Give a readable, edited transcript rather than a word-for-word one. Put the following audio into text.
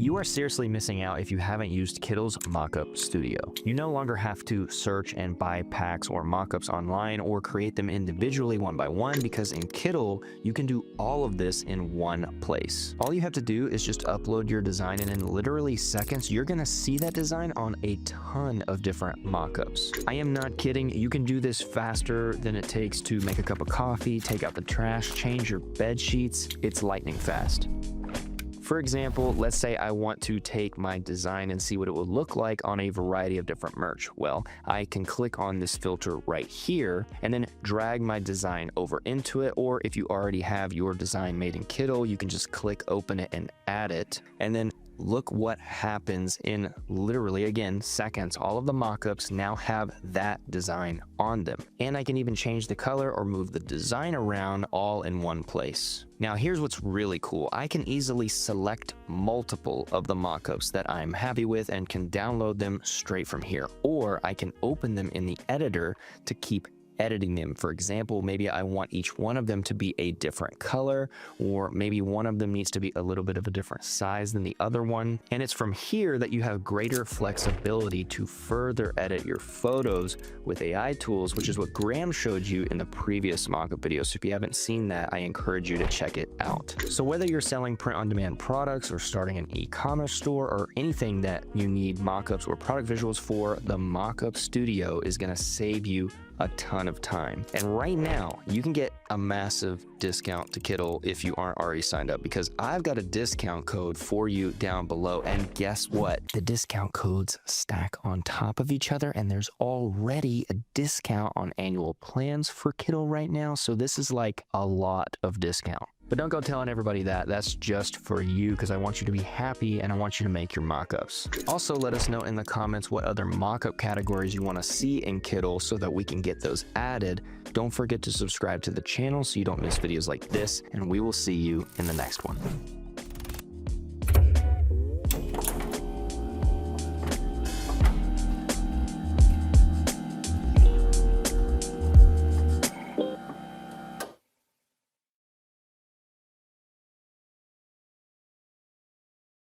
You are seriously missing out if you haven't used Kittl's Mockup Studio. You no longer have to search and buy packs or mockups online or create them individually one by one, because in Kittl, you can do all of this in one place. All you have to do is just upload your design, and in literally seconds, you're gonna see that design on a ton of different mockups. I am not kidding. You can do this faster than it takes to make a cup of coffee, take out the trash, change your bed sheets. It's lightning fast. For example, let's say I want to take my design and see what it would look like on a variety of different merch. Well, I can click on this filter right here and then drag my design over into it. Or if you already have your design made in Kittl, you can just click open it and add it. And then look what happens in literally, again, seconds. All of the mockups now have that design on them. And I can even change the color or move the design around all in one place. Now, here's what's really cool. I can easily select multiple of the mockups that I'm happy with and can download them straight from here. Or I can open them in the editor to keep editing them. For example, maybe I want each one of them to be a different color, or maybe one of them needs to be a little bit of a different size than the other one. And it's from here that you have greater flexibility to further edit your photos with AI tools, which is what Graham showed you in the previous mockup video. So if you haven't seen that, I encourage you to check it out. So whether you're selling print-on-demand products or starting an e-commerce store or anything that you need mockups or product visuals for, the Mockup Studio is going to save you a ton of time. And right now, you can get a massive discount to Kittl if you aren't already signed up, because I've got a discount code for you down below. And guess what? The discount codes stack on top of each other, and there's already a discount on annual plans for Kittl right now. So this is like a lot of discount. But don't go telling everybody that. That's just for you, because I want you to be happy and I want you to make your mockups. Also, let us know in the comments what other mockup categories you want to see in Kittl so that we can get those added. Don't forget to subscribe to the channel so you don't miss videos like this, and we will see you in the next one.